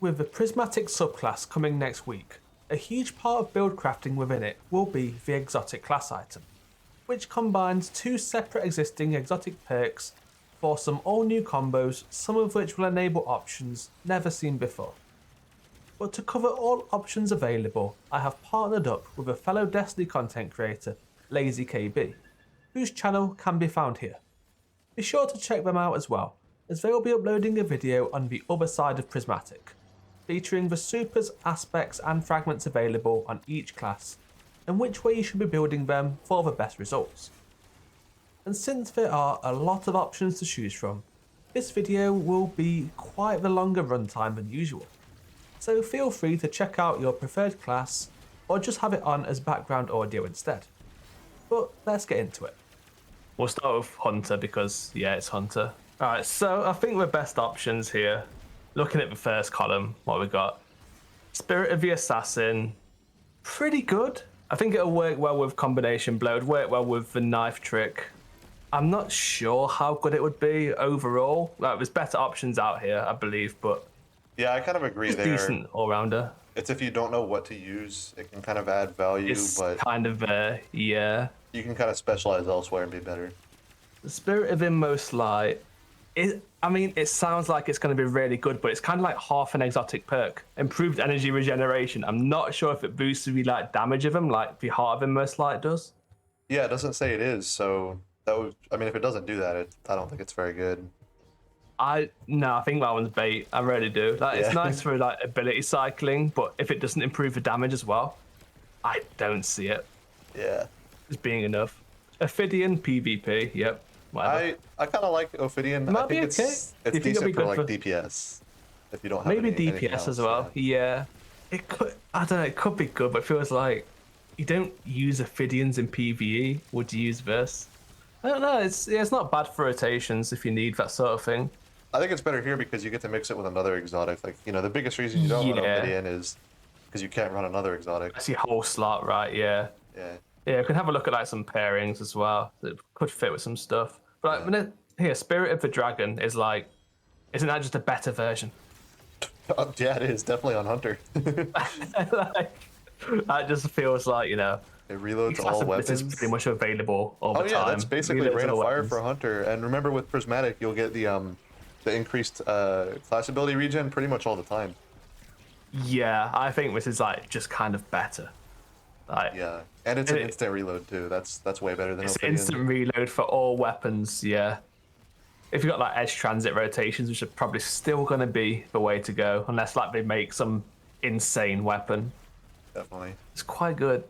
With the Prismatic subclass coming next week, a huge part of buildcrafting within it will be the exotic class item, which combines two separate existing exotic perks for some all new combos, some of which will enable options never seen before. But to cover all options available, I have partnered up with a fellow Destiny content creator, LazyKB, whose channel can be found here. Be sure to check them out as well, as they will be uploading a video on the other side of Prismatic, featuring the supers, aspects and fragments available on each class, and which way you should be building them for the best results. And since there are a lot of options to choose from, this video will be quite the longer runtime than usual. So feel free to check out your preferred class or just have it on as background audio instead. But let's get into it. We'll start with Hunter because, yeah, it's Hunter. Alright, so I think the best options here, looking at the first column, what we got. Spirit of the Assassin, pretty good. I think it'll work well with combination blow, it'd work well with the knife trick. I'm not sure how good it would be overall. Like, there's better options out here, I believe, but Yeah, I kind of agree there. decent all-rounder. It's if you don't know what to use, it can kind of add value, It's but kind of, yeah. you can kind of specialize elsewhere and be better. The Spirit of Inmost Light, it sounds like it's going to be really good, but it's kind of like half an exotic perk. Improved energy regeneration. I'm not sure if it boosts the like damage of them, like the Heart of Inmost Light does. Yeah, it doesn't say it is, so that would, I mean, if it doesn't do that, I don't think it's very good. I think that one's bait. I really do. Like, It's nice for like ability cycling, but if it doesn't improve the damage as well, I don't see it Yeah. as being enough. Ophidian PvP, yep. Whatever. I kind of like Ophidian. Might I think be it's okay. it's You think it'll decent be for good like for- DPS. If you don't have Maybe anything DPS else, as well. Yeah. It could. I don't know. It could be good, but it feels like you don't use Ophidians in PvE. Would you use this? I don't know. It's not bad for rotations if you need that sort of thing. I think it's better here because you get to mix it with another exotic. Like, you know, the biggest reason you don't run Yeah. Ophidian is because you can't run another exotic. That's your whole slot, right? Yeah. Yeah. Yeah, we can have a look at like some pairings as well that could fit with some stuff. But like, here, Spirit of the Dragon is like, isn't that just a better version? Yeah, it is definitely on Hunter. Like, that just feels like, It reloads all this weapons. is pretty much available all the Oh time. yeah, that's basically Reloads Rain all of Fire weapons. for Hunter. And remember, with Prismatic, you'll get the increased class ability regen pretty much all the time. Yeah, I think this is like just kind of better. Like, Yeah, and it's an instant reload too. That's way better than it's Ophidian. instant reload for all weapons. Yeah, if you got like edge transit rotations, which are probably still going to be the way to go, unless like they make some insane weapon. Definitely. It's quite good.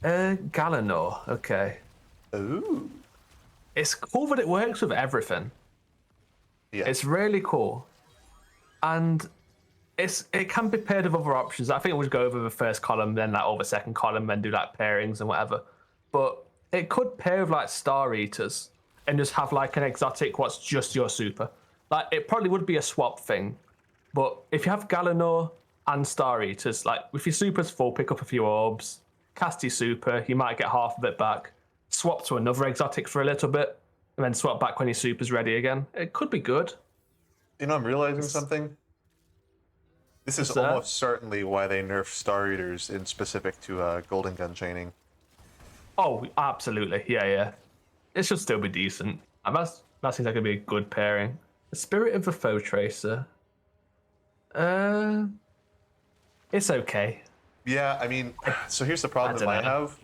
Galanor, okay. Ooh. It's cool that it works with everything. Yeah. It's really cool, and it can be paired with other options. I think it would go over the first column, then like over the second column, then do like pairings and whatever. But it could pair with like Star Eaters and just have like an exotic what's just your super. Like it probably would be a swap thing, but if you have Galanor and Star Eaters, like if your super's full, pick up a few orbs, cast your super, you might get half of it back. Swap to another exotic for a little bit, and then swap back when your super's ready again. It could be good. You know, I'm realizing something. This is What's that? almost certainly why they nerfed Star Eaters in specific to Golden Gun chaining. Oh, absolutely. Yeah. It should still be decent. And that seems like it'd be a good pairing. The Spirit of the Foe Tracer. It's okay. Yeah, I mean, so here's the problem that I have.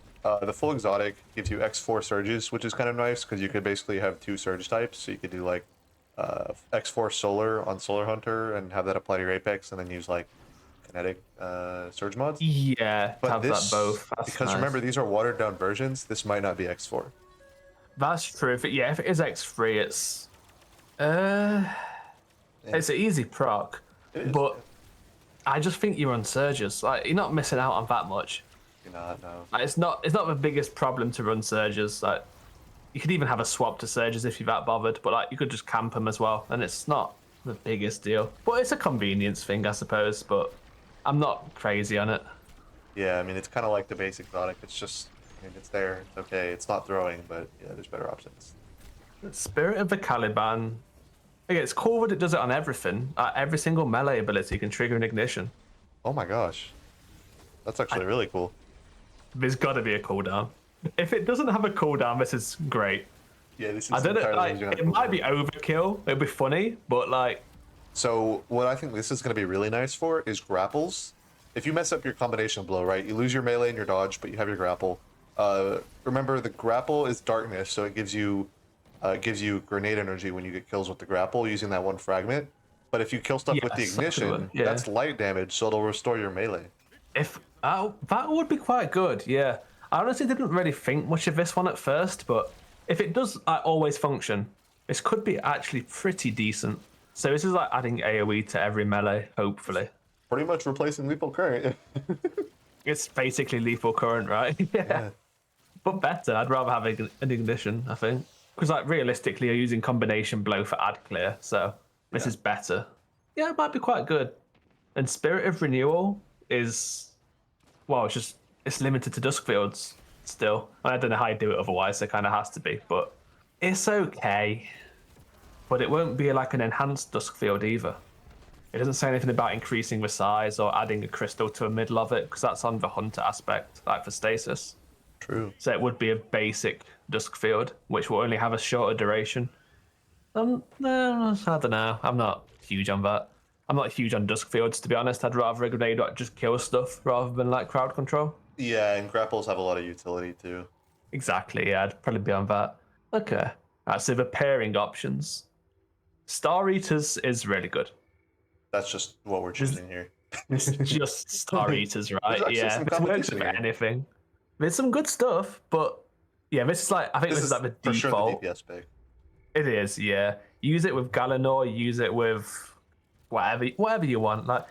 The full exotic gives you X4 surges, which is kind of nice because you could basically have two surge types. So you could do like X4 Solar on Solar Hunter and have that apply to your Apex, and then use like kinetic surge mods. Yeah, But have this, that both. That's because nice. remember, these are watered down versions. This might not be X4. That's true. If it is X3, it's it's an easy proc, but I just think you're on surges. Like you're not missing out on that much. You're not, no. Like, it's not the biggest problem to run surges. Like you could even have a swap to surges if you're that bothered, but like you could just camp them as well, and it's not the biggest deal. But it's a convenience thing, I suppose. But I'm not crazy on it. Yeah, I mean, it's kind of like the basic exotic. It's just, I mean, it's there. It's okay. It's not throwing, but yeah, there's better options. Spirit of the Caliban. Yeah, it's cool that it does it on everything. Every single melee ability can trigger an ignition. Oh my gosh, that's actually really cool. There's got to be a cooldown. If it doesn't have a cooldown, this is great. Yeah, this is I don't know. entirely Like, original it might be cooldown. overkill. It'd be funny, but like, So what I think this is going to be really nice for is grapples. If you mess up your combination blow, right, you lose your melee and your dodge, but you have your grapple. Remember, the grapple is darkness, so it gives you grenade energy when you get kills with the grapple using that one fragment. But if you kill stuff with the yes, ignition, yeah. that's light damage, so it'll restore your melee. if that would be quite good. Yeah, I honestly didn't really think much of this one at first, but if it does always function, this could be actually pretty decent. So this is like adding AoE to every melee, hopefully. Pretty much replacing lethal current. It's basically lethal current, right? Yeah. But better. I'd rather have an ignition, I think. Because like realistically, you're using combination blow for ad clear, so this is better. Yeah, it might be quite good. And Spirit of Renewal is, well, it's limited to dusk fields still. I don't know how you do it otherwise. It kind of has to be, but it's okay. But it won't be like an enhanced dusk field either. It doesn't say anything about increasing the size or adding a crystal to the middle of it, because that's on the hunter aspect, like for stasis. True. So it would be a basic dusk field, which will only have a shorter duration. No, I don't know. I'm not huge on that. I'm not huge on dusk fields, to be honest. I'd rather a grenade that just kills stuff rather than like crowd control. Yeah, and grapples have a lot of utility too. Exactly, yeah, I'd probably be on that. Okay. Right, so the pairing options. Star Eaters is really good. That's just what we're choosing here. It's just Star Eaters, right? actually Yeah, some this works competition for here. anything. There's some good stuff, but yeah, this is like, I think this is like the for default. sure the DPS pick. It is, yeah. Use it with Galanor, use it with whatever you want. Like,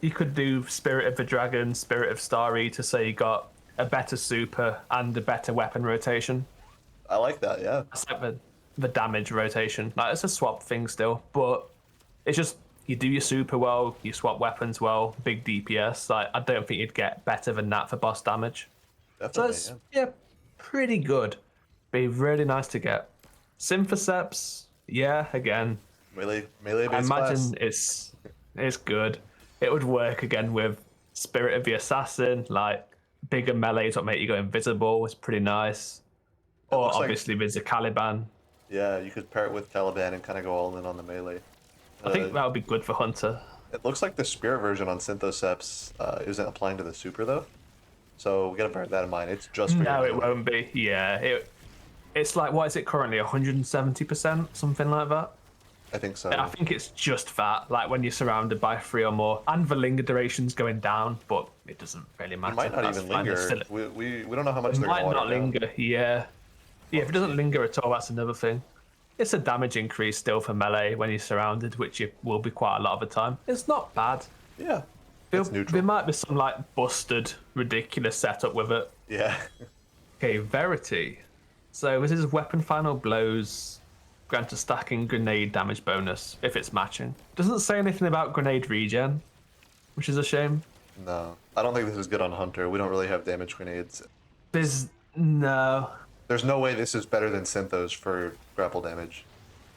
you could do Spirit of the Dragon, Spirit of Star Eater, so you got a better super and a better weapon rotation. I like that, yeah. It's like the damage rotation. Like, it's a swap thing still, but it's just you do your super well, you swap weapons well, big DPS. Like, I don't think you'd get better than that for boss damage. So Definitely, it's yeah, pretty good. Be really nice to get. Symphoceps, yeah, again. Melee I based imagine class. it's good. It would work again with Spirit of the Assassin, like bigger melees that make you go invisible. It's pretty nice. Or looks like- obviously there's a Caliban. Yeah, you could pair it with Taliban and kind of go all in on the melee. I think that would be good for Hunter. It looks like the spirit version on Synthoceps isn't applying to the super though. So we gotta bear that in mind. It's just for No, your it melee. won't be. Yeah, it's like, what is it currently? 170%, something like that. I think so. I think it's just that, like when you're surrounded by 3 or more, and the linger duration's going down, but it doesn't really matter. It might not That's even fine. It's linger. still- We don't know how much It they're might gonna not water down. linger, yeah. Yeah, if it doesn't linger at all, that's another thing. It's a damage increase still for melee when you're surrounded, which it will be quite a lot of the time. It's not bad. Yeah. There, It's neutral. there might be some like busted, ridiculous setup with it. Yeah. Okay, Verity. So this is weapon final blows, grant a stacking grenade damage bonus if it's matching. Doesn't say anything about grenade regen, which is a shame. No. I don't think this is good on Hunter. We don't really have damage grenades. No. There's no way this is better than Synthos for grapple damage.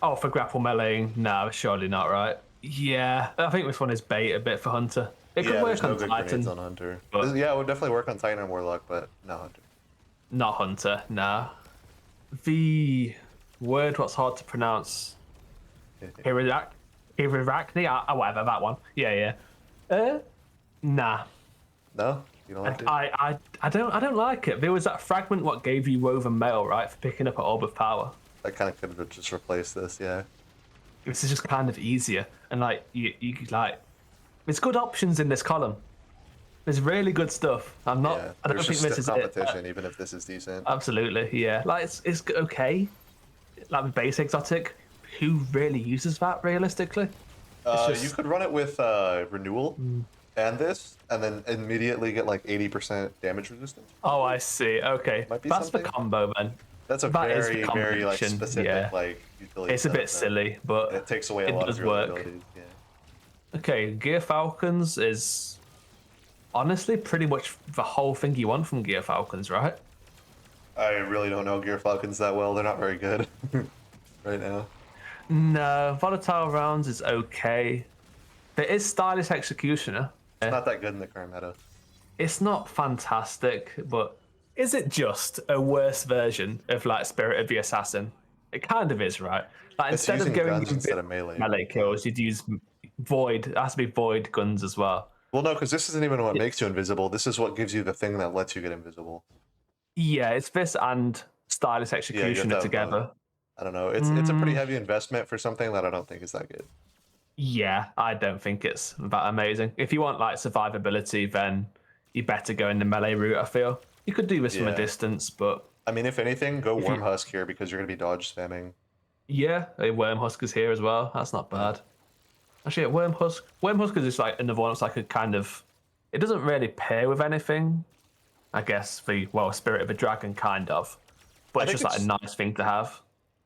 Oh, for grapple meleeing? No, surely not, right? Yeah, I think this one is bait a bit for Hunter. It could Yeah, work there's no on good Titan, grenades on Hunter. but- Yeah, it would definitely work on Titan and Warlock, but no Hunter. not Hunter, nah. The word what's hard to pronounce. Iriracni? Whatever, that one. Yeah. Nah. No? You don't like it? I don't like it. There was that fragment what gave you woven mail, right, for picking up an orb of power. I kind of could have just replaced this, yeah. This is just kind of easier, and like you like, there's good options in this column. There's really good stuff. I don't There's think just this stiff is it. competition, even if this is decent. Absolutely, yeah. Like it's okay. Like the base exotic, who really uses that realistically? You could run it with Renewal and this, and then immediately get like 80% damage resistance. Oh, I see. Okay, Might be that's the something. combo then. That's a That is the very like combination, specific yeah. like utility. It's a bit setup, silly, but and it takes away a it lot does of your work. abilities. Yeah. Okay, Gear Falcons is honestly pretty much the whole thing you want from Gear Falcons, right? I really don't know Gear Falcons that well. They're not very good right now. No, volatile rounds is okay. There is stylish executioner. It's not that good in the current meta. It's not fantastic, but is it just a worse version of like Spirit of the Assassin? It kind of is, right? Like It's instead of using going guns instead of melee. kills, you'd use void. It has to be void guns as well. Well, no, because this isn't even what makes you invisible. This is what gives you the thing that lets you get invisible. Yeah, it's this and stylish Yeah, executioner together. I don't know. It's a pretty heavy investment for something that I don't think is that good. Yeah, I don't think it's that amazing. If you want like survivability, then you better go in the melee route. I feel you could do this from a distance, but I mean, if anything, go Worm Husk here because you're gonna be dodge spamming. yeah, a Worm Husk is here as well. That's not bad. Actually, Worm Husk is just like another one. It's like a kind of. It doesn't really pair with anything. I guess the Spirit of a Dragon kind of, but it's just like a nice thing to have.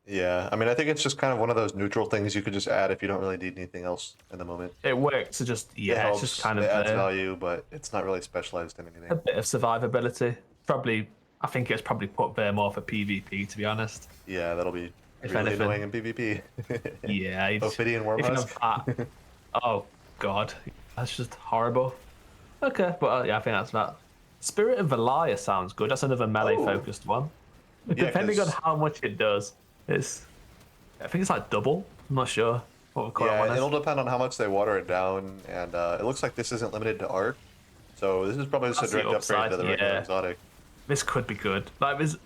Yeah, I mean, I think it's just kind of one of those neutral things you could just add if you don't really need anything else in the moment. It works. It just it's just kind of it adds value, but it's not really specialized in anything. A bit of survivability. Probably, I think it's probably put there more for PvP, to be honest. Yeah, that'll be really annoying in PvP. Yeah, Ophidian Worm Husk. Oh god, that's just horrible. Okay, but yeah, I think that's that. Spirit of Valaya sounds good. That's another melee focused one. Depending on how much it does. I think it's like double. I'm not sure what we call it. It'll depend on how much they water it down, and it looks like this isn't limited to art, so this is probably just a direct upgrade to the regular exotic. This could be good. Like this,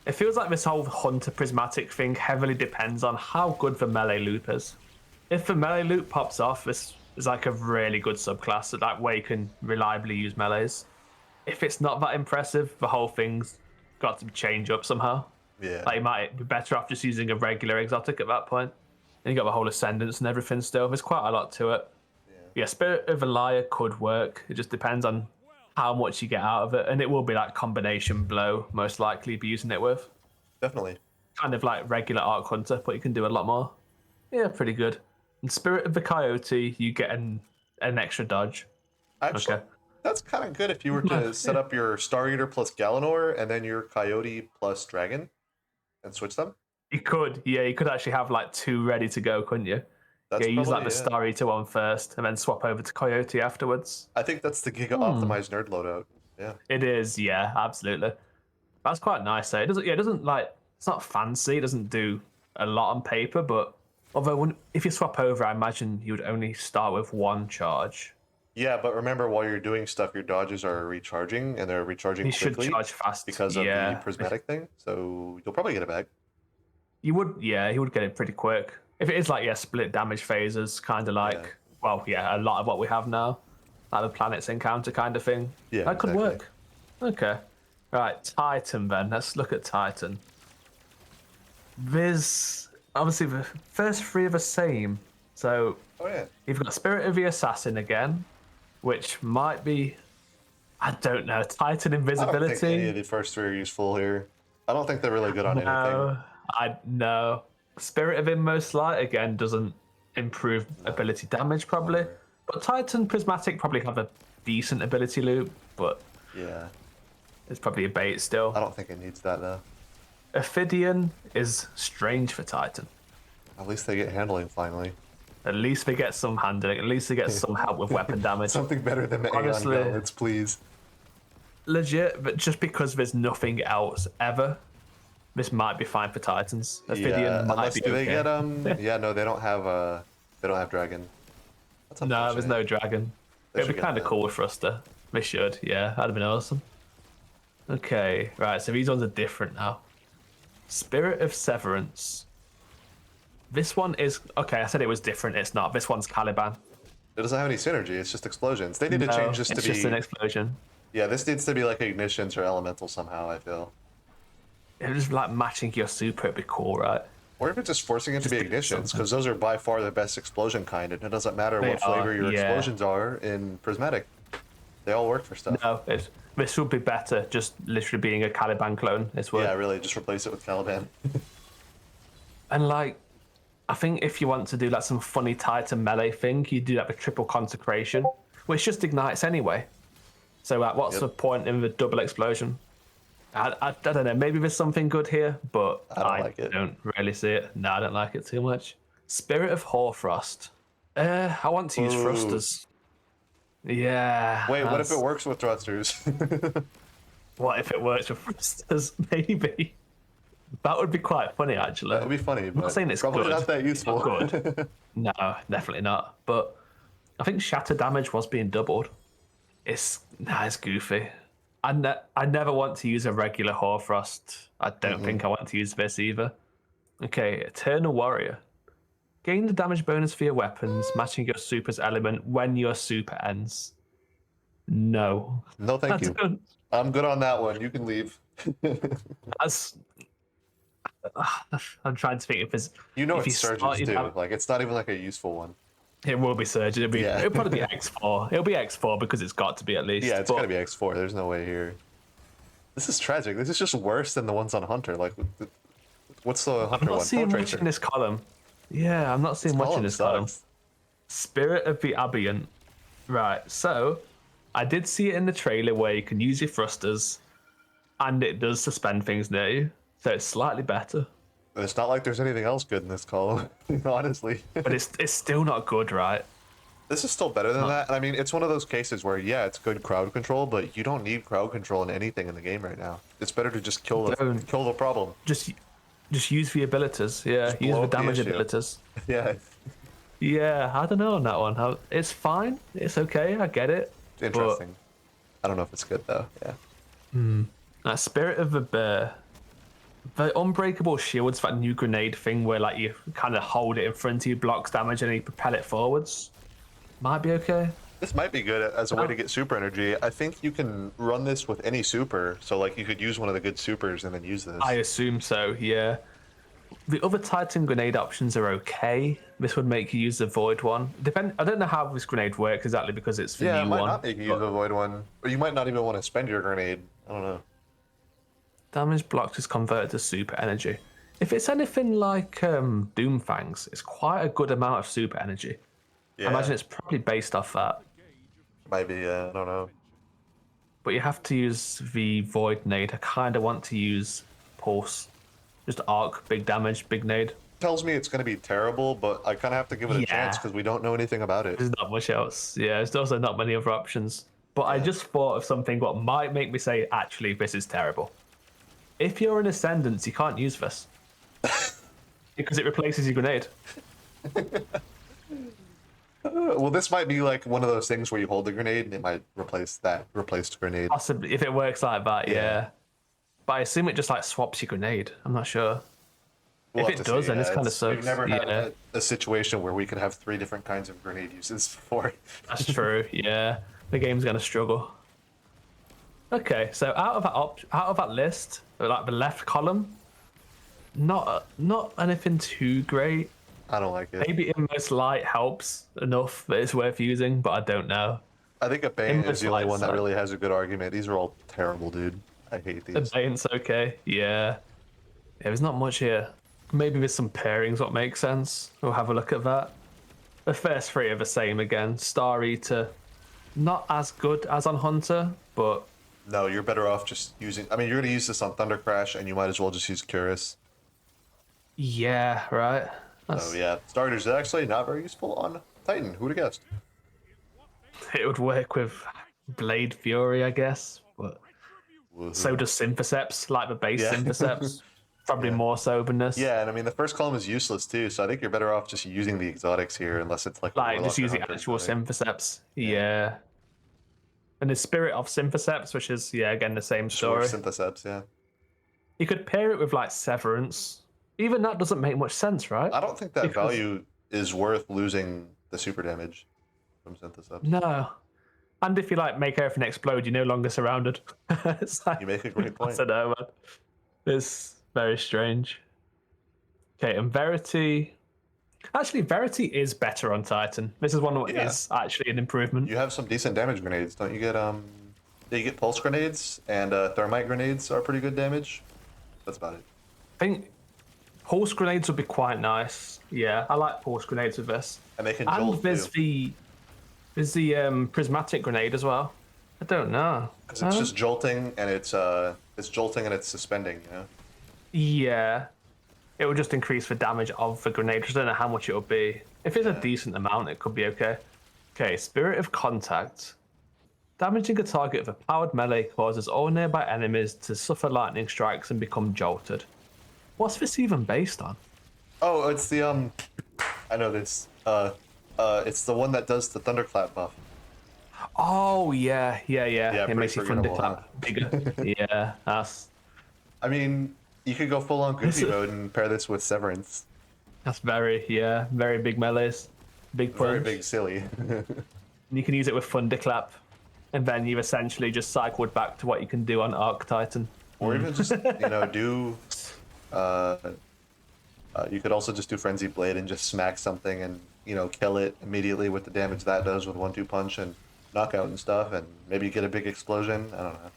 it feels like this whole Hunter Prismatic thing heavily depends on how good the melee loop is. If the melee loop pops off, this is like a really good subclass that way you can reliably use melees. If it's not that impressive, the whole thing's got to change up somehow. Yeah. Like, you might be better off just using a regular exotic at that point. And you got the whole ascendance and everything still. There's quite a lot to it. Yeah, Spirit of Valaya could work. It just depends on how much you get out of it. And it will be like combination blow, most likely, be using it with. Definitely. Kind of like regular Arc Hunter, but you can do a lot more. Yeah, pretty good. And Spirit of the Coyote, you get an extra dodge. Actually, that's kind of good if you were to set up your Star Eater plus Galanor and then your Coyote plus Dragon and switch them. You could, you could actually have like two ready to go, couldn't you? Use like the Star Eater one first and then swap over to Coyote afterwards. I think that's the Giga optimized nerd loadout. Yeah. It is, yeah, absolutely. That's quite nice though. It doesn't like, it's not fancy, it doesn't do a lot on paper, but although if you swap over, I imagine you would only start with one charge. Yeah, but remember, while you're doing stuff, your dodges are recharging, and they're recharging quickly. Should charge fast because of the prismatic thing. So you'll probably get it back. You would, he would get it pretty quick. If it is like split damage phases, kind of like a lot of what we have now, like the planets encounter kind of thing. Yeah, that could work. Okay, right, Titan then. Let's look at Titan. There's obviously the first three are the same. So you've got Spirit of the Assassin again, which might be, I don't know, Titan invisibility. I don't think any of the first three are useful here. I don't think they're really good on anything. No. Spirit of Inmost Light again doesn't improve ability damage probably, but Titan Prismatic probably have a decent ability loop, but it's probably a bait still. I don't think it needs that though. Ophidian is strange for Titan. At least they get handling finally. At least they get some handling. At least they get some help with weapon damage. Something better than the Aeon Gauntlets, please. Legit, but just because there's nothing else ever, this might be fine for Titans. Ophidian might be okay. They get yeah, no, they don't have dragon. No, there's no dragon. It'd be kind of cool with Thruster. They should, that'd have been awesome. Okay, right, so these ones are different now. Spirit of Severance. This one is okay. I said it was different. It's not. This one's Caliban. It doesn't have any synergy. It's just explosions. They need to change this to be. It's just an explosion. Yeah, this needs to be like ignitions or elemental somehow. I feel. It was like matching your super. It'd be cool, right? Or even just forcing it to be ignitions, because those are by far the best explosion kind, and it doesn't matter what flavor your explosions are in Prismatic. They all work for stuff. No, this would be better. Just literally being a Caliban clone. Yeah, really, just replace it with Caliban. And like. I think if you want to do like some funny Titan melee thing, you do that with triple consecration, which just ignites anyway. So what's the point in the double explosion? I don't know. Maybe there's something good here, but I don't really see it. No, I don't like it too much. Spirit of Hoarfrost. I want to use Ooh. thrusters. Yeah. Wait, what if it works with thrusters? What if it works with thrusters? Maybe. That would be quite funny, actually. That would be funny, but I'm not saying it's probably good. not that It's not useful. good. No, definitely not. But I think shatter damage was being doubled. It's goofy. I never want to use a regular Hoarfrost. I don't think I want to use this either. Okay, Eternal Warrior. Gain the damage bonus for your weapons, matching your super's element when your super ends. No. No, thank you. I'm good on that one. You can leave. That's. I'm trying to think if there's. You know if it's surges too. Like it's not even like a useful one. It will be surge. It'll probably be X4. It'll be X4 because it's got to be at least. Yeah, it's gotta be X4. There's no way here. This is tragic. This is just worse than the ones on Hunter. Like, what's the Hunter I'm not one? seeing much in this column. Yeah, I'm not seeing much in this column. Spirit of the Abiant. Right, so I did see it in the trailer where you can use your thrusters and it does suspend things near you. So it's slightly better. It's not like there's anything else good in this column, honestly. But it's still not good, right? This is still better than that. I mean, it's one of those cases where, yeah, it's good crowd control, but you don't need crowd control in anything in the game right now. It's better to just kill the problem. Just use the abilities. Yeah, Just use blow the up the damage issue. abilities. Yeah, Yeah, I don't know on that one. It's fine. It's okay. I get it. it's interesting. I don't know if it's good, though. Yeah. That Spirit of the Bear. The Unbreakable Shield's that new grenade thing where like you kind of hold it in front of you, blocks damage, and you propel it forwards. Might be okay. This might be good as a way to get super energy. I think you can run this with any super, so like you could use one of the good supers and then use this. I assume so, yeah. The other Titan grenade options are okay. This would make you use the Void one. I don't know how this grenade works exactly because it's the Yeah, it new might one. not make you use the void one, or you might not even want to spend your grenade. I don't know. Damage blocked is converted to super energy. If it's anything like Doomfangs, it's quite a good amount of super energy. Yeah, I imagine it's probably based off that. might be. I don't know. But you have to use the Void nade. I kind of want to use Pulse. Just arc, big damage, big nade. Tells me it's going to be terrible, but I kind of have to give it a chance because we don't know anything about it. There's not much else. Yeah, there's also not many other options. But I just thought of something what might make me say, actually, this is terrible. If you're in Ascendance, you can't use this. Because it replaces your grenade. Well, this might be like one of those things where you hold the grenade and it might replace that replaced grenade. Possibly, if it works like that, yeah. But I assume it just like swaps your grenade. I'm not sure. We'll if have it to does, see, then it's kind of We've sucks. never had Yeah, a situation where we could have 3 different kinds of grenade uses before. that's true. Yeah, the game's gonna struggle. Okay, so out of that list, like the left column, not anything too great. I don't like it. Maybe Inmost Light helps enough that it's worth using, but I don't know. I think a Bane is Inmost the only Light's one that like- really has a good argument. These are all terrible, dude. I hate The these. Bane's okay. Yeah, there's not much here. Maybe with some pairings, what makes sense. We'll have a look at that. The first 3 are the same again. Star Eater, not as good as on Hunter, but No, you're better off just using... I mean, you're going to use this on Thunder Crash, and you might as well just use Curus. yeah, right. So, yeah. Starters are actually not very useful on Titan. Who'd have guessed? It would work with Blade Fury, I guess, but Woohoo. so does Synthoceps, like the base Yeah. Synthoceps. Probably more soberness. Yeah, and I mean, the first column is useless, too, so I think you're better off just using the exotics here, unless it's like... Like, Warlock just or using Hunter, actual so- Synthoceps. Yeah. And the Spirit of Synthoceps, which is, yeah, again, the same Sure, story. Synthoceps, yeah. You could pair it with, like, Severance. Even that doesn't make much sense, right? I don't think that Because- value is worth losing the super damage from Synthoceps. No. And if you, like, make everything explode, you're no longer surrounded. It's like, You make a great I point. don't know, man. It's very strange. Okay, and Verity. Actually, Verity is better on Titan. This is one that Yeah. is actually an improvement. You have some decent damage grenades, don't you get, you get pulse grenades, and thermite grenades are pretty good damage. That's about it. I think pulse grenades would be quite nice. Yeah, I like pulse grenades with this. And they can And jolt, there's too. the prismatic grenade as well. I don't know. Because it's just jolting, and it's jolting and it's suspending, you know? Yeah. It will just increase the damage of the grenade. I don't know how much it will be. If it's a decent amount, it could be okay. Okay, Spirit of Contact. Damaging a target with a powered melee causes all nearby enemies to suffer lightning strikes and become jolted. What's this even based on? Oh, it's the I know this. It's the one that does the thunderclap buff. Oh yeah. Yeah, It makes your pretty thunderclap bigger. Yeah, that's I mean, you could go full on Goofy mode and pair this with Severance. very big melees, big punch. Very big silly. You can use it with thunderclap, and then you've essentially just cycled back to what you can do on Arc Titan. Or even just do. You could also just do Frenzy Blade and just smack something and kill it immediately with the damage that does with 1-2 punch and knockout and stuff, and maybe get a big explosion. I don't know.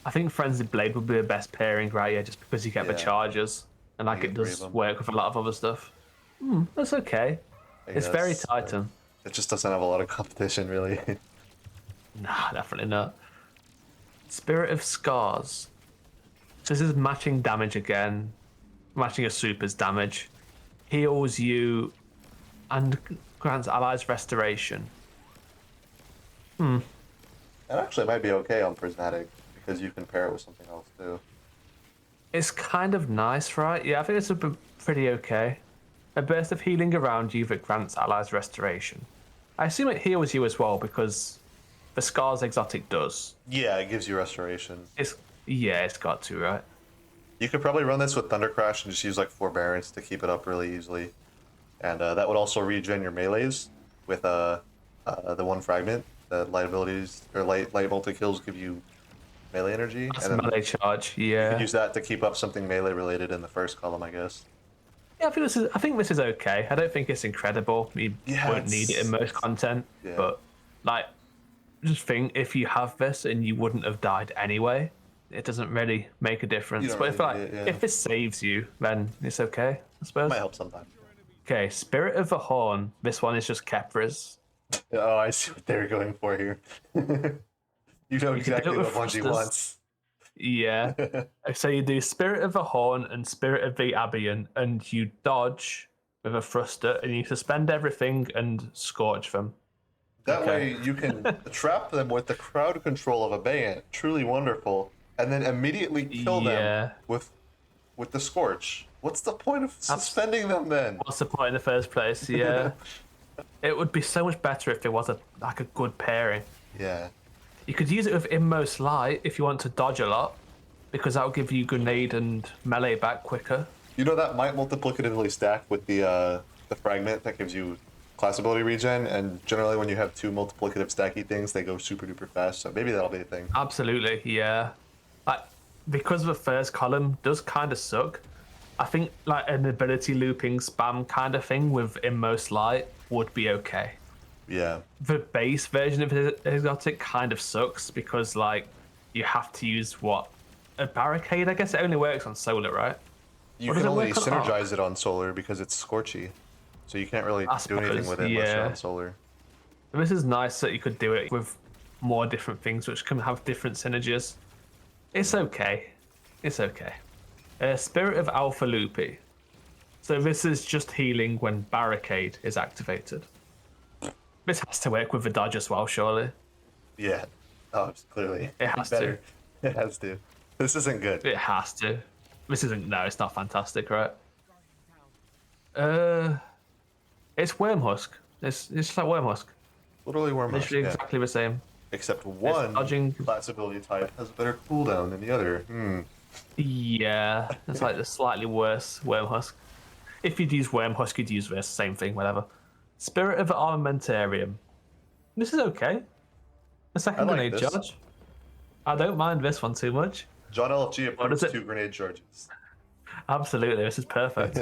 I think Frenzy Blade would be the best pairing, right? Yeah, just because you get the charges, and like it does work with a lot of other stuff. That's okay. It's very Titan. It just doesn't have a lot of competition, really. Nah, definitely not. Spirit of Scars. So this is matching damage again. Matching a super's damage. Heals you and grants allies restoration. It actually might be okay on Prismatic, because you can pair it with something else too. It's kind of nice, right? Yeah, I think it's pretty okay. A burst of healing around you that grants allies restoration. I assume it heals you as well, because the Scars exotic does. Yeah, it gives you restoration. It's got to, right? You could probably run this with Thunder Crash and just use like Forbearance to keep it up really easily. And that would also regen your melees with the one fragment. The light abilities or light multi kills give you melee energy. That's and melee charge, yeah. You could use that to keep up something melee related in the first column, I guess. Yeah, I think this is okay. I don't think it's incredible. You won't need it in most content, but like, just think if you have this and you wouldn't have died anyway, it doesn't really make a difference. But if this saves you, then it's okay, I suppose. Might help sometimes. Okay, Spirit of the Horn. This one is just Kepra's. Oh, I see what they're going for here. You know exactly what Bungie wants. Yeah. So you do Spirit of the Horn and Spirit of the Abian, and you dodge with a thruster, and you suspend everything and scorch them. That way you can trap them with the crowd control of Abeyant. Truly wonderful. And then immediately kill them with the Scorch. What's the point of suspending them then? What's the point in the first place? Yeah. It would be so much better if there was a good pairing. Yeah. You could use it with Inmost Light if you want to dodge a lot, because that will give you grenade and melee back quicker. That might multiplicatively stack with the fragment that gives you class ability regen, and generally when you have two multiplicative stacky things, they go super duper fast, so maybe that'll be a thing. Absolutely, yeah. Because the first column does kind of suck, I think an ability looping spam kind of thing with Inmost Light would be okay. Yeah. The base version of Exotic kind of sucks because you have to use a barricade. I guess it only works on solar, right? You can only synergize it on solar because it's scorchy, so you can't really do anything with it unless you're on solar. This is nice that you could do it with more different things which can have different synergies. It's okay. It's okay. Spirit of Alpha Loopy. So this is just healing when Barricade is activated. This has to work with the dodge as well, surely. Yeah. Oh, clearly. It has to. It has to. This isn't good. It has to. This isn't. No, it's not fantastic, right? It's Wormhusk. It's just like Wormhusk. Literally Wormhusk. Literally exactly the same. Except one class ability type has a better cooldown than the other. Yeah, it's like the slightly worse Wormhusk. If you'd use Wormhusk, you'd use this. Same thing, whatever. Spirit of Armamentarium. This is okay. A second grenade charge. I don't mind this one too much. John LFG approves 2 grenade charges. Absolutely, this is perfect.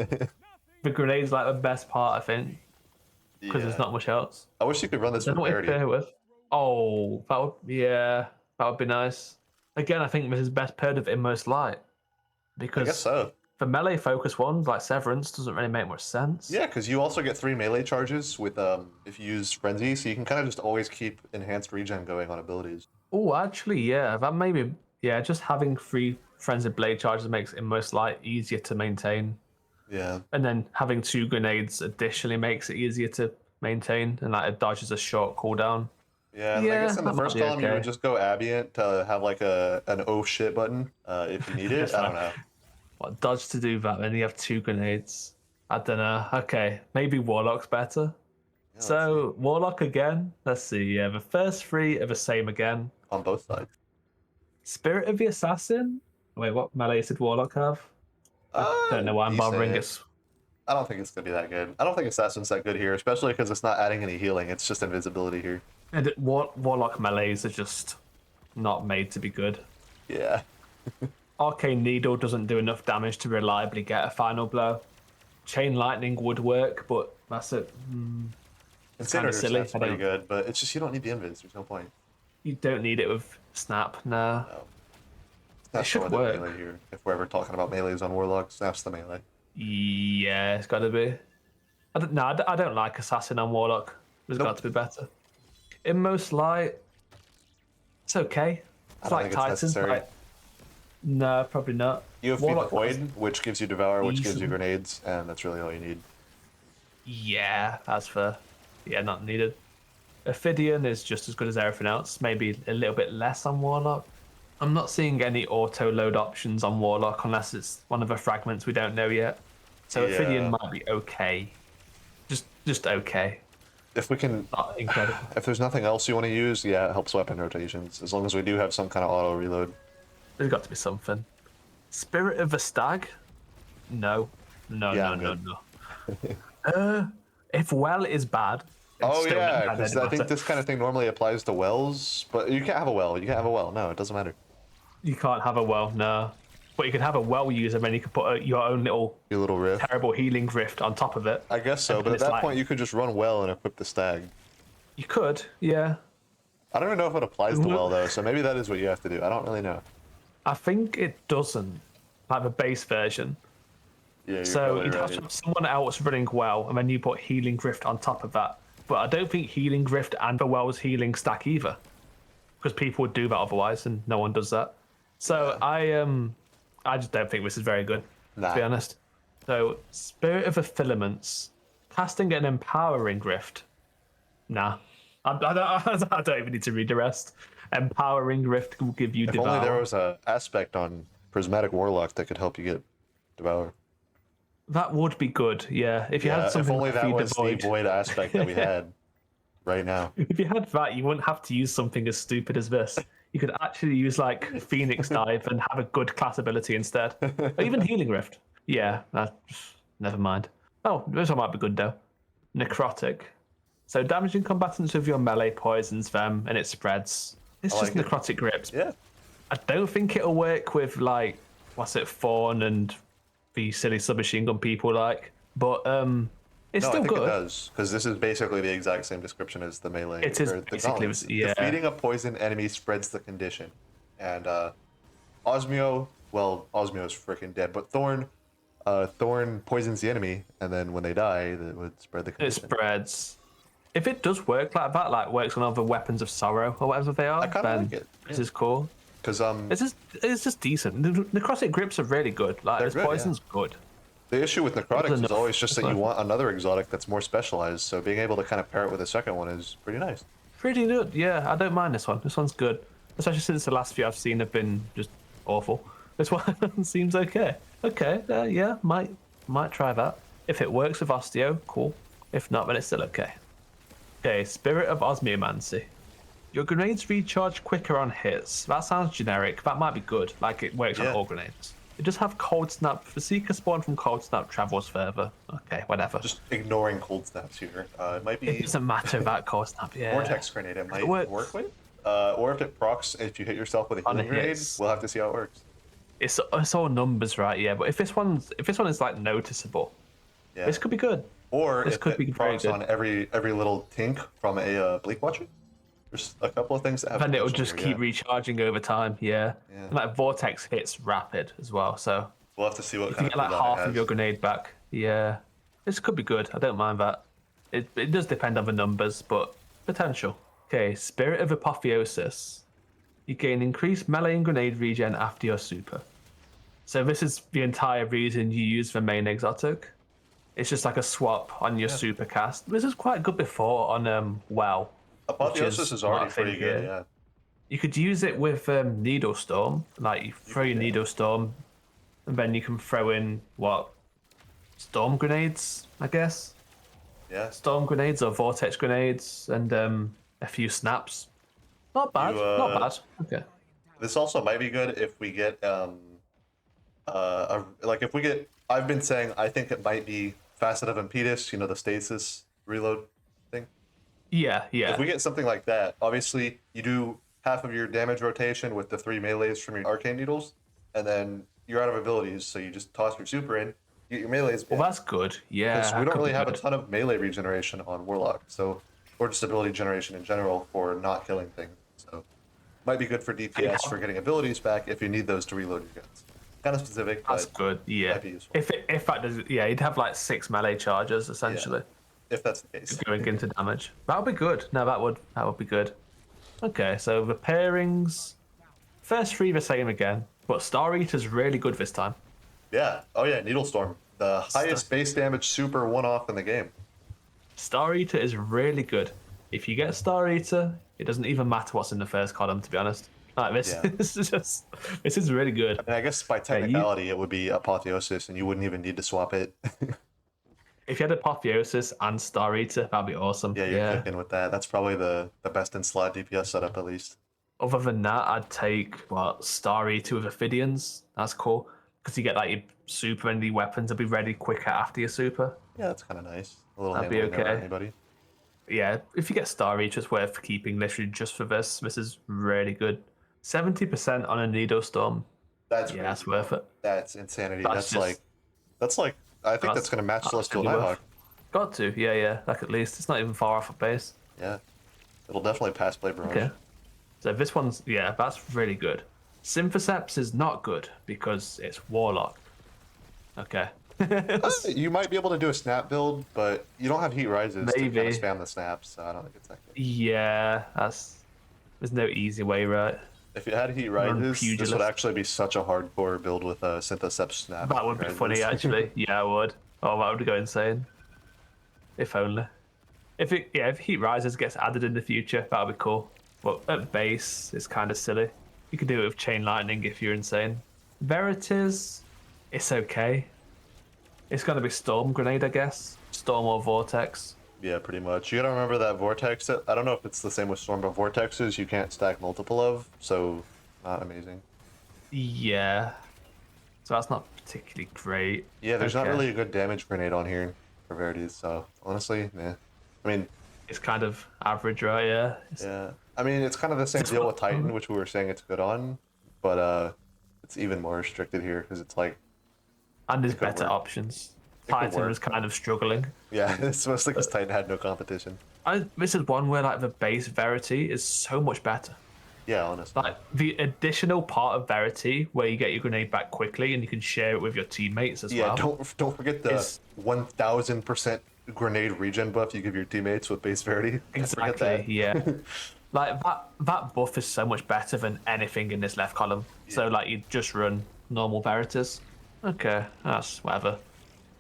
The grenade's like the best part, I think. Because there's not much else. I wish you could run this with parity. Oh, that would be nice. Again, I think this is best paired with Inmost Light. Because I guess so. For melee focus ones, like Severance, doesn't really make much sense. Yeah, because you also get 3 melee charges with if you use Frenzy, so you can kind of just always keep enhanced regen going on abilities. Oh, actually, yeah, that maybe just having 3 Frenzied Blade charges makes Inmost Light easier to maintain. Yeah. And then having 2 grenades additionally makes it easier to maintain, and like it dodges a short cooldown. Yeah, and I Yeah, guess in the that might first be column you okay. would just go ambient to have like an oh shit button if you need it. Just I don't like, know. what, dodge to do that, then you have 2 grenades. I don't know. Okay, maybe Warlock's better. Yeah, let's see. So, Warlock again. Let's see. Yeah, the first 3 are the same again. On both sides. Spirit of the Assassin. Wait, what melee did Warlock have? I don't know why I'm bothering. Decent. It's I don't think it's gonna be that good. I don't think Assassin's that good here, especially because it's not adding any healing. It's just invisibility here. Warlock melees are just not made to be good. Yeah. Arcane Needle doesn't do enough damage to reliably get a final blow. Chain Lightning would work, but that's it. Incinerator silly. Snap's pretty good, but it's just you don't need the invis. There's no point. You don't need it with Snap, no. No. Snap's should the one to work. melee here. If we're ever talking about melees on Warlock, Snap's the melee. Yeah, it's got to be. I don't like Assassin on Warlock. There's got to be better. Inmost Light, it's okay. It's I like don't think it's Titan. necessary. Like, no, probably not. You have Feed the Warlock has- Void, which gives you Devour, which gives you Decent. grenades, and that's really all you need. Yeah, that's fair. Yeah, not needed. Ophidian is just as good as everything else. Maybe a little bit less on Warlock. I'm not seeing any auto load options on Warlock unless it's one of the fragments we don't know yet. So Yeah. Ophidian might be okay. Just okay. If we can, Not incredible. if there's nothing else you want to use, yeah, it helps weapon rotations. As long as we do have some kind of auto reload. There's got to be something. Spirit of a Stag? No. No, Yeah, no, I'm no, good. no. If well is bad. it's Oh still not yeah, bad because any I think better. this kind of thing normally applies to wells, but you can't have a well. You can't have a well. No, it doesn't matter. You can't have a well, no. But you can have a well user and then you can put your own little Your little rift. terrible healing rift on top of it. I guess so, And but at it's that like- point you could just run well and equip the stag. You could, yeah. I don't even know if it applies to well though, so maybe that is what you have to do. I don't really know. I think it doesn't. Like the base version. Yeah, you're So probably you'd have right. to have someone else running well, and then you put Healing Rift on top of that. But I don't think Healing Rift and the Well's Healing stack either, because people would do that otherwise, and no one does that. So I just don't think this is very good, to be Nah. honest. So Spirit of the Filaments, casting an Empowering Rift. Nah, I don't even need to read the rest. Empowering Rift will give you If Devour. only there was a aspect on Prismatic Warlock that could help you get Devour. That would be good, yeah. If you Yeah, had if something only like that Feed was the Void. the void aspect that we had right now. If you had that, you wouldn't have to use something as stupid as this. You could actually use like Phoenix Dive and have a good class ability instead. Or even Healing Rift. Yeah, never mind. Oh, this one might be good though. Necrotic. So damaging combatants with your melee poisons them and it spreads. It's I just like it. necrotic grips. Yeah. I don't think it'll work with like Fawn and the silly submachine gun people like. But it's No, I still think good. it does, because this is basically the exact same description as the melee. It is or the basically, gauntlets. yeah. Defeating a poison enemy spreads the condition. And Osmio is freaking dead, but Thorn poisons the enemy, and then when they die, that would spread the It condition. spreads. If it does work like that, like works on other weapons of sorrow or whatever they are, I kinda then like it, this is cool. Because It's just decent. The necrotic grips are really good. Like They're this good, poison's good. the issue with necrotics is enough. always just that It's you enough. want another exotic that's more specialized. So being able to kind of pair it with a second one is pretty nice. Pretty good. Yeah, I don't mind this one. This one's good. Especially since the last few I've seen have been just awful. This one seems okay. Okay, yeah, might try that. If it works with Osteo, cool. If not, then it's still okay. Okay, Spirit of Osmiomancy. Your grenades recharge quicker on hits. That sounds generic. That might be good. Like it works on Yeah. all grenades. It does have Cold Snap. The Seeker spawn from Cold Snap travels further. Okay, whatever. Just ignoring cold snaps here. It might It be doesn't matter about Cold Snap. Yeah. Vortex grenade. It might works. work with. Or if it procs, if you hit yourself with a On healing grenade, hits. we'll have to see how it works. It's all numbers, right? Yeah, but if this one is like noticeable, Yeah. this could be good. Or This if could it be very procs good. on every little tink from a Bleak Watcher. There's a couple of things that have. And it'll potential just here, keep yeah. recharging over time. Yeah. Yeah. And like Vortex hits rapid as well, so We'll have to see what if kind you get of like cooldown it half has. of your grenade back, yeah, this could be good. I don't mind that. It does depend on the numbers, but potential. Okay, Spirit of Apotheosis. You gain increased melee and grenade regen after your super. So this is the entire reason you use the main exotic. It's just like a swap on your Yeah. super cast. This was quite good before on WoW, which Apotheosis is not already a thing pretty good, here. yeah. You could use it with Needle Storm. Like you throw your yeah. Needle Storm, and then you can throw in what storm grenades, I guess. Yeah. Storm grenades or vortex grenades, and a few snaps. Not bad. You, Not bad. Okay. This also might be good if we get like if we get. I've been saying I think it might be Facet of Impetus, you know, the stasis reload thing. Yeah. If we Yeah. get something like that, obviously you do half of your damage rotation with the 3 melees from your arcane needles, and then you're out of abilities, so you just toss your super in, get your melees Well, back. that's good. Yeah, Because we that don't could really be have a good. ton of melee regeneration on Warlock, so or just ability generation in general for not killing things. So might be good for DPS for getting abilities back if you need those to reload your guns. Kind of specific, That's but good. Yeah. might be useful. If that does, yeah, you'd have like 6 melee charges essentially If that's the case. going into damage. That would be good. No, that would be good. Okay, so the pairings, first 3 the same again, but Star Eater's really good this time. Yeah. Oh yeah, Needle Storm, the highest base damage super one-off in the game. Star Eater is really good. If you get Star Eater, it doesn't even matter what's in the first column, to be honest. Like this, Yeah. this is really good. And I guess by technicality, it would be Apotheosis, and you wouldn't even need to swap it. If you had Apotheosis and Star Eater, that'd be awesome. Yeah, you're cooking with that. That's probably the best in slot DPS setup, at least. Other than that, I'd take Star Eater with Ophidians. That's cool because you get like your super and the weapons will be ready quicker after your super. Yeah, that's kind of nice. A little That'd be handling there, okay. anybody. Yeah, if you get Star Eater, it's worth keeping literally just for this. This is really good. 70% on a Needle Storm. That's Yeah, crazy. that's worth it. That's insanity. That's just- That's like I think that's gonna match Celestial absolutely Nighthawk. worth. Got to, yeah. Like at least it's not even far off a base. Yeah, it'll definitely pass Blade Barrage. Okay. So this one's that's really good. Symphoseps is not good because it's Warlock. Okay. You might be able to do a snap build, but you don't have heat rises to kind Maybe. of spam the snaps, so I don't think it's that good. Yeah, there's no easy way, right? If you had heat rises, this would Pugilist. actually be such a hardcore build with a Synthoceps snap. That would be rises. funny, actually. Yeah, I would. Oh, that would go insane. If only. If Heat Rises gets added in the future, that would be cool. But at base, it's kind of silly. You could do it with Chain Lightning if you're insane. Verities, it's okay. It's gonna be Storm Grenade, I guess. Storm or Vortex. Yeah, pretty much. You gotta remember that Vortex. I don't know if it's the same with Storm, but Vortexes you can't stack multiple of, so not amazing. Yeah. So that's not particularly great. Yeah, there's not Okay. really a good damage grenade on here for Verities, so honestly, yeah. I mean, It's kind of average, right? Yeah. yeah. I mean, it's kind of the same It's deal not- with Titan, which we were saying it's good on, but it's even more restricted here because it's like, And there's could better work. options. could Titan work. was kind of struggling. yeah, it's mostly because Titan had no competition. This is one where like the base Verity is so much better. Yeah, honestly. Like the additional part of Verity where you get your grenade back quickly and you can share it with your teammates as Yeah, well. don't forget the Is- 1000% grenade regen buff you give your teammates with base Verity. Can't forget Exactly, that. yeah. Like that buff is so much better than anything in this left column. So like you just run normal Verities. Okay, that's whatever.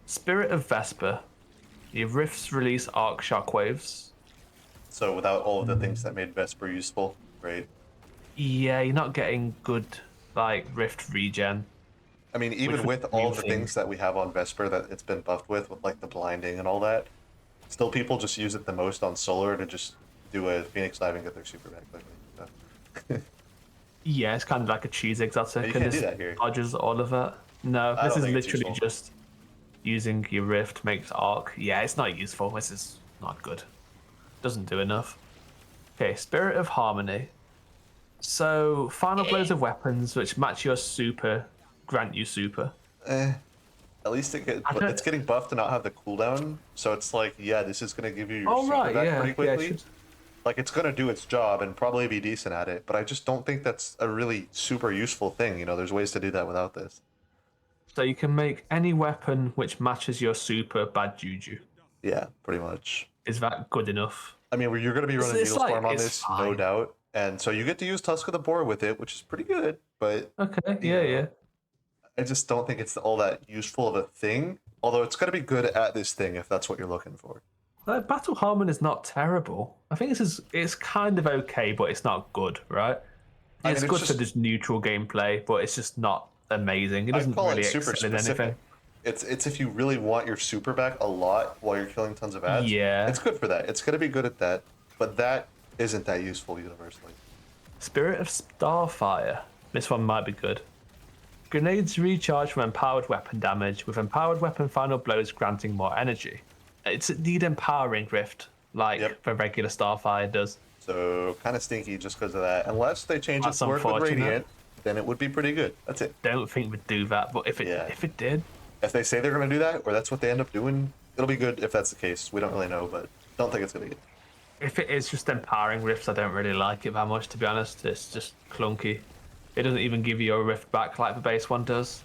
Spirit of Vesper. Your rifts release arc shockwaves. So without all of the things that made Vesper useful, great. Yeah, you're not getting good like rift regen. I mean, even Which was with all new the thing. things that we have on Vesper that it's been buffed with like the blinding and all that, still people just use it the most on Solar to just do a Phoenix Dive and get their super back quickly. So. Yeah, it's kind of like a cheese exotic. you and can't this do that here. dodges all of that. No, I this don't is think it's literally useful. just using your rift makes arc. Yeah, it's not useful. This is not good. Doesn't do enough. Okay, Spirit of Harmony. So, final blows of weapons which match your super grant you super. At least don't- it's getting buffed to not have the cooldown, so it's like, yeah, this is gonna give you your Oh super right, back yeah, pretty yeah. quickly. It should- Like it's gonna do its job and probably be decent at it, but I just don't think that's a really super useful thing. You know, there's ways to do that without this. So you can make any weapon which matches your super bad juju. Yeah, pretty much. Is that good enough? I mean, you're gonna be running it's Needle like- Storm on it's this, no fine. doubt, and so you get to use Tusk of the Boar with it, which is pretty good. But Okay, yeah. I just don't think it's all that useful of a thing. Although it's going to be good at this thing if that's what you're looking for. Battle Harmon is not terrible. I think it's kind of okay, but it's not good, right? I It's mean, good for just neutral gameplay, but it's just not amazing. It I'd doesn't call really it super excel in anything. specific. It's if you really want your super back a lot while you're killing tons of ads. Yeah. It's good for that. It's going to be good at that, but that isn't that useful universally. Spirit of Starfire. This one might be good. Grenades recharge from empowered weapon damage, with empowered weapon final blows granting more energy. It's the empowering rift, like the regular Starfire does. So kind of stinky just because of that. Unless they change That's its work with unfortunate. Radiant, then it would be pretty good. That's it. Don't think we'd do that, but if it did, If they say they're going to do that, or that's what they end up doing, it'll be good if that's the case. We don't really know, but don't think it's going to be good. if it is just empowering rifts, I don't really like it that much, to be honest. It's just clunky. It doesn't even give you a rift back like the base one does.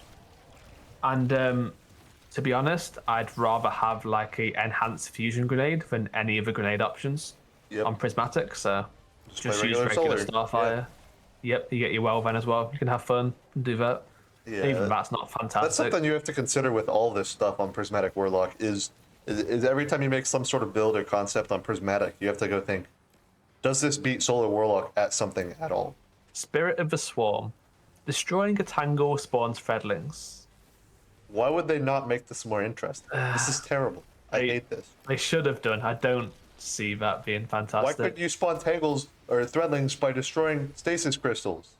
And to be honest, I'd rather have like a enhanced fusion grenade than any of the grenade options on Prismatic. So just use regular Starfire. Yep, you get your well then as well. You can have fun and do that. Yeah, even that's not fantastic. That's something you have to consider with all this stuff on Prismatic Warlock. Is every time you make some sort of build or concept on Prismatic, you have to go think, does this beat Solar Warlock at something at all? Spirit of the Swarm. Destroying a tangle spawns threadlings. Why would they not make this more interesting? This is terrible. I hate this. They should have done. I don't see that being fantastic. Why couldn't you spawn tangles or threadlings by destroying stasis crystals?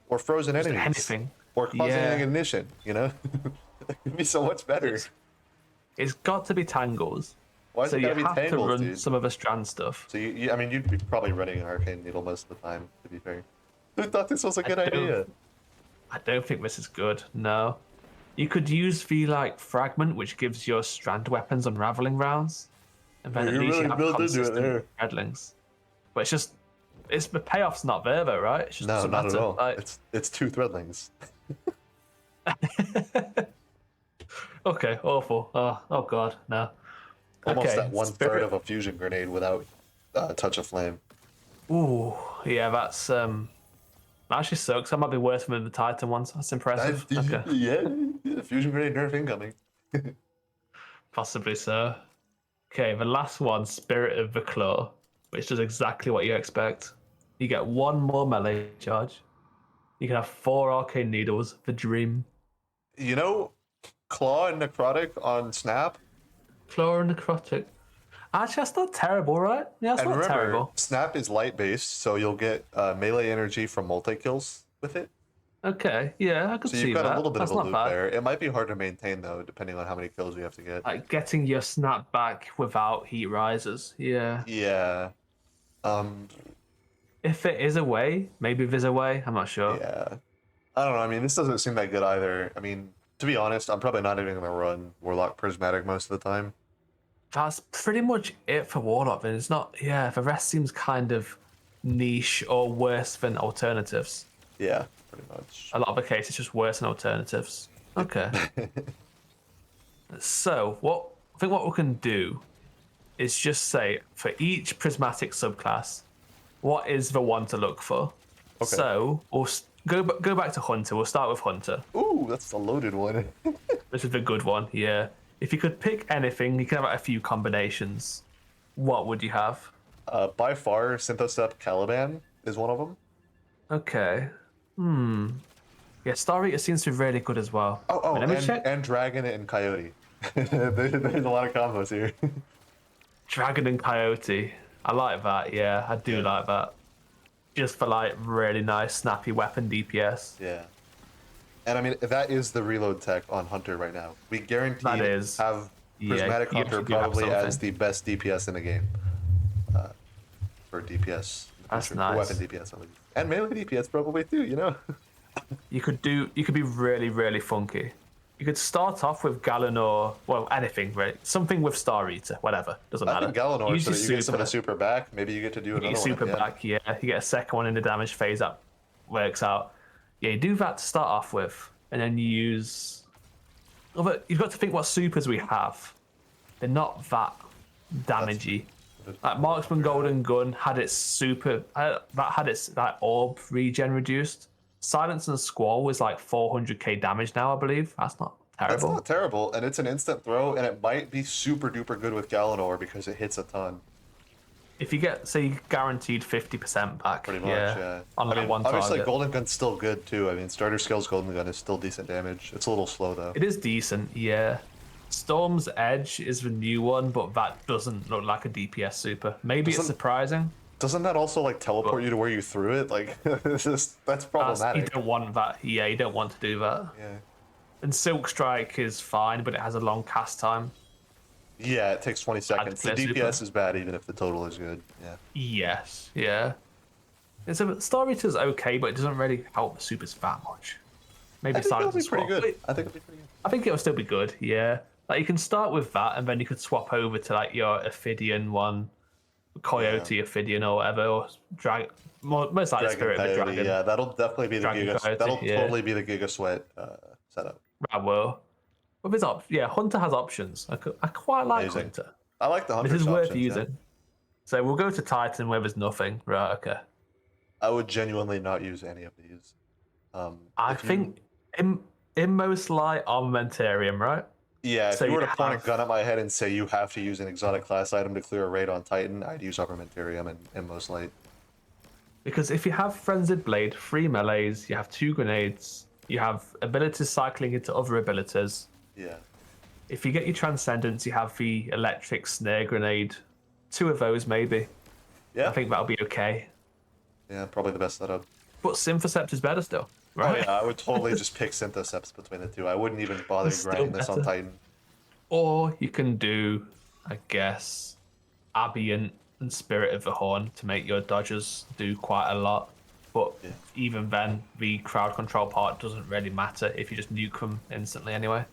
Or frozen enemies? Anything. Or causing ignition, you know? It'd be so much better. It's got to be tangles. Why is So it you gotta be have tangles, to run dude? some of the strand stuff. So I mean, you'd be probably running an arcane needle most of the time, to be fair. Who thought this was a good idea? I don't think this is good. No. You could use the fragment, which gives your strand weapons unraveling rounds, and then at least you have consistent threadlings. But it's the payoff's not there though, right? It's just No, doesn't not at matter. all. It's two threadlings. Okay, awful. Oh god, no. Almost Okay, that 1/3 of a fusion grenade without touch of flame. Ooh, yeah, that's that actually sucks. That might be worse than the Titan ones. That's impressive. Okay. Yeah, fusion grenade nerf incoming. Possibly so. Okay, the last one, Spirit of the Claw, which does exactly what you expect. You get one more melee charge. You can have 4 arcane needles. The dream. You know, Claw and Necrotic on Snap. Claw and Necrotic. Actually, that's not terrible, right? Yeah, that's And not remember, terrible. Snap is light based, so you'll get melee energy from multi kills with it. Okay, yeah, I could So see you've got that. a little bit That's of a not loop bad. there. It might be hard to maintain though, depending on how many kills you have to get. Like getting your snap back without heat risers. Yeah. Yeah. If it is a way, maybe there's a way. I'm not sure. Yeah. I don't know. I mean, this doesn't seem that good either. I mean, to be honest, I'm probably not even going to run Warlock Prismatic most of the time. That's pretty much it for Warlock. Then it's not. Yeah, the rest seems kind of niche or worse than alternatives. Yeah, pretty much. A lot of the cases, just worse than alternatives. Okay. So I think what we can do is just say for each prismatic subclass, what is the one to look for? Okay. So we'll go back to Hunter. We'll start with Hunter. Ooh, that's a loaded one. This is the good one. Yeah. If you could pick anything, you can have a few combinations. What would you have? By far, Synthocept Caliban is one of them. Okay. Yeah, Star Eater seems to be really good as well. Oh, Let me check. and Dragon and Coyote. There's a lot of combos here. Dragon and Coyote. I like that. Yeah, I do like that. Just for really nice, snappy weapon DPS. Yeah. And I mean, that is the reload tech on Hunter right now. We guaranteed have Prismatic you Hunter do have probably as something. the best DPS in the game. For DPS. That's for nice. weapon DPS at least. And melee DPS probably too, you know? You could be really, really funky. You could start off with Galanor, well, anything, right? Something with Star Eater, whatever. Doesn't I matter. think Galanor, Use so that your you get some of the super back. Maybe you get to do another Your one. super at the end. back, yeah. You get a second one in the damage phase that works out. Yeah, you do that to start off with, and then you use. But you've got to think what supers we have. They're not that damagey. Like Marksman Golden Gun had its super. That had its orb regen reduced. Silence and Squall is like 400k damage now, I believe. That's not That's terrible. not terrible, and it's an instant throw, and it might be super duper good with Galanor because it hits a ton. If you get, say, guaranteed 50% back, Pretty much, yeah. on I that mean, one obviously, target. Golden Gun's still good too. I mean, starter skills Golden Gun is still decent damage. It's a little slow though. It is decent, yeah. Storm's Edge is the new one, but that doesn't look like a DPS super. Maybe it's Doesn't- surprising. Doesn't that also like teleport you to where you threw it? Like, that's You problematic. don't want that. Yeah, you don't want to do that. Yeah. And Silk Strike is fine, but it has a long cast time. Yeah, it takes 20 seconds. The clear DPS super. is bad even if the total is good. Yeah. Yes, yeah. Star Eater's okay, but it doesn't really help the supers that much. Maybe I think it'll Silence be and pretty Squall. good. I think it'll be pretty good. I think it'll still be good, yeah. Like you can start with that, and then you could swap over to like your Ophidian one, Coyote Ophidian or whatever, or most likely Spirit of the Coyote, Dragon. yeah, that'll definitely be the Dragon Giga. Coyote, That'll yeah. totally be the Giga Sweat setup. That will. With his Hunter has options. I quite like Amazing. Hunter. I like the Hunter's This is worth options, yeah. using. So we'll go to Titan where there's nothing. Right, okay. I would genuinely not use any of these. I if you- think Inmost Light Armamentarium, right? Yeah, if So you were you to point a have- gun at my head and say you have to use an exotic class item to clear a raid on Titan, I'd use Armamentarium and Most Light. Because if you have Frenzied Blade, 3 melees, you have 2 grenades, you have abilities cycling into other abilities. Yeah. If you get your Transcendence, you have the Electric Snare Grenade. 2 of those, maybe. Yeah. I think that'll be okay. Yeah, probably the best setup. But Synthocept is better still, Oh right? yeah, I would totally just pick Synthoceps between the two. I wouldn't even bother It's still grinding this on better. Titan. Or you can do, I guess, Ambient and Spirit of the Horn to make your dodgers do quite a lot. But Yeah. even then, the crowd control part doesn't really matter if you just nuke them instantly anyway.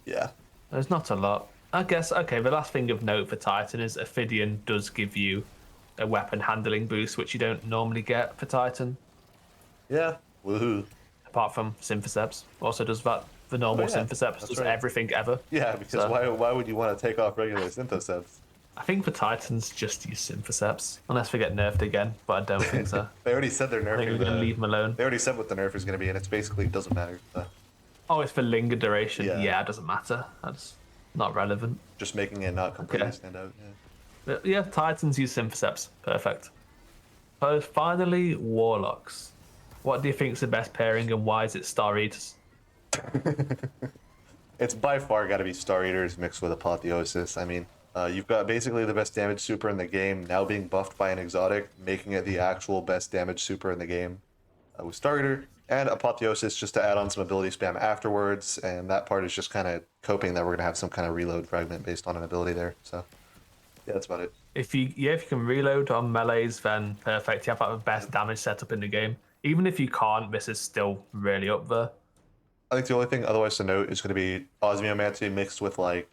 Yeah. There's not a lot. I guess, okay, the last thing of note for Titan is Ophidian does give you a weapon handling boost, which you don't normally get for Titan, Yeah. Woohoo. apart from Synthoceps. Also does that. The normal yeah, Synthoceps that's does right. everything ever. Yeah, because So- why would you want to take off regular Synthoceps? I think for Titans, just use Synthoceps, unless they get nerfed again, but I don't think so. They already said they're I think nerfing we're going to leave them alone. They already said what the nerf is going to be, and it's basically it doesn't matter. Oh, it's for linger duration. Yeah. Yeah, it doesn't matter. That's not relevant. Just making it not completely Okay. stand out. Yeah. But yeah, Titans use Synthoceps. Perfect. So finally, Warlocks. What do you think is the best pairing, and why is it Star Eaters? It's by far got to be Star Eaters mixed with Apotheosis. I mean, you've got basically the best damage super in the game now being buffed by an exotic, making it the actual best damage super in the game with Star Eater, and Apotheosis just to add on some ability spam afterwards. And that part is just kind of coping that we're gonna have some kind of reload fragment based on an ability there. So yeah, that's about it. If you can reload on melees, then perfect. You have like the best damage setup in the game. Even if you can't, this is still really up there. I think the only thing otherwise to note is going to be Osmiomancy mixed with like,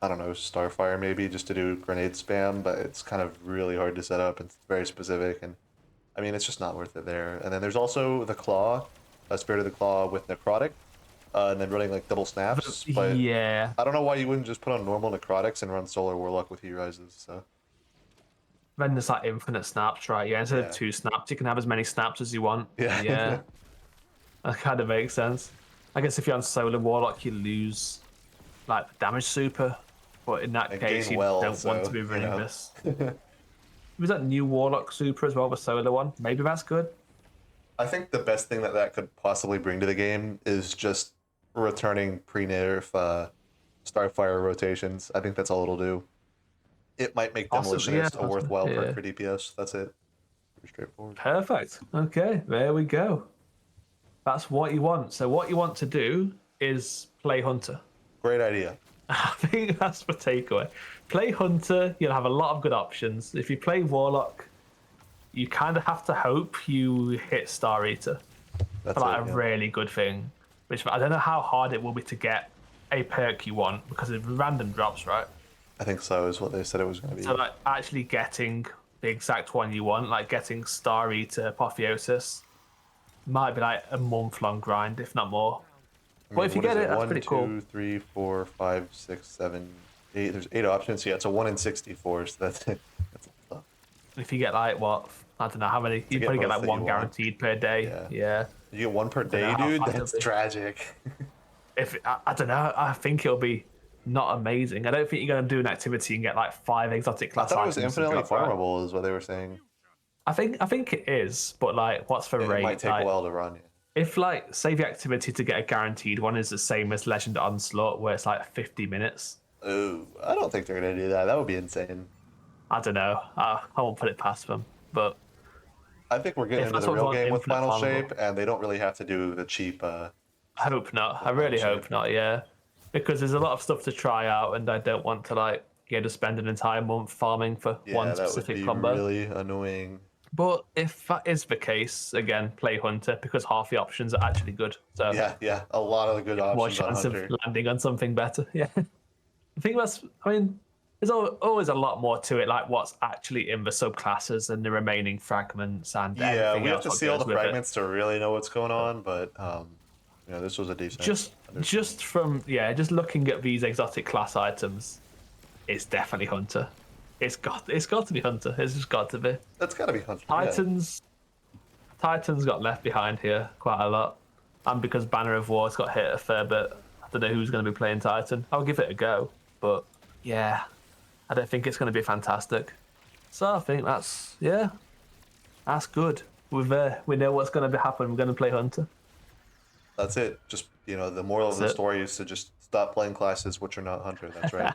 I don't know, Starfire maybe just to do grenade spam, but it's kind of really hard to set up and it's very specific, and I mean it's just not worth it there. And then there's also the Claw, Spirit of the Claw with Necrotic, and then running like double snaps. But Yeah. I don't know why you wouldn't just put on normal Necrotics and run Solar Warlock with Heat Rises. So Then there's like infinite snaps, right? Yeah, instead Yeah. of 2 snaps, you can have as many snaps as you want. Yeah. Yeah. That kind of makes sense. I guess if you're on Solar Warlock, you lose like the damage super, but in that And case, gain you well, don't want to so, be you running know. this. Was that new Warlock super as well, the Solar one? Maybe that's good. I think the best thing that that could possibly bring to the game is just returning pre-nerf Starfire rotations. I think that's all it'll do. It might make Possibly, yeah, Demolitionist a worthwhile possibly, perk for DPS. That's it. Pretty straightforward. Perfect. Okay, there we go. That's what you want. So what you want to do is play Hunter. Great idea. I think that's the takeaway. Play Hunter, you'll have a lot of good options. If you play Warlock, you kind of have to hope you hit Star Eater That's for like it, a yeah. really good thing. Which I don't know how hard it will be to get a perk you want because of random drops, right? I think so is what they said it was going to be. So like actually getting the exact one you want, like getting Star Eater Apotheosis, might be like a month-long grind, if not more. But if you What is get it, that's 1, pretty cool. 2, 3, 4, 5, 6, 7, 8. There's 8 options. Yeah, it's a 1 in 64, so that's it. That's tough. If you get like what, I don't know how many, you get probably get both like that one you want. guaranteed per day. Yeah. Yeah. You get one per know day, how dude. fast That's it'll be. tragic. I don't know. I think it'll be not amazing. I don't think you're going to do an activity and get like 5 exotic I class thought it was items to infinitely drop, right? farmable, is what they were saying. I think it is, but like, what's the It might rate? take a Like, while to run. Yeah. if like, say the activity to get a guaranteed one is the same as Legend Onslaught, where it's like 50 minutes. Ooh, I don't think they're gonna do that. That would be insane. I don't know. I won't put it past them. But I think we're getting if into that's the what they real want, game with infinite Final farmable. Shape, and they don't really have to do the cheap. I hope not. I Final really Shape. hope not. Yeah, because there's a lot of stuff to try out, and I don't want to like just spend an entire month farming for one Yeah, that would specific be combo. really annoying. But if that is the case, again, play Hunter because half the options are actually good. So Yeah, yeah, a lot of the good more options on chance of Hunter. landing on something better. Yeah. I think that's, I mean, there's always a lot more to it, like what's actually in the subclasses and the remaining fragments and Yeah, everything we have else to that see all goes the with it. fragments to really know what's going on, but this was a decent Just understanding. just from just looking at these exotic class items, it's definitely Hunter. It's got to be Hunter. It's just got to be. That's got to be Hunter. Yeah, Titans Titans got left behind here quite a lot. And because Banner of War's got hit a fair bit, I don't know who's going to be playing Titan. I'll give it a go, but yeah, I don't think it's going to be fantastic. So I think that's good. We know what's going to be happening. We're going to play Hunter. that's it. Just the moral of That's the it. story is to just stop playing classes which are not Hunter. That's right.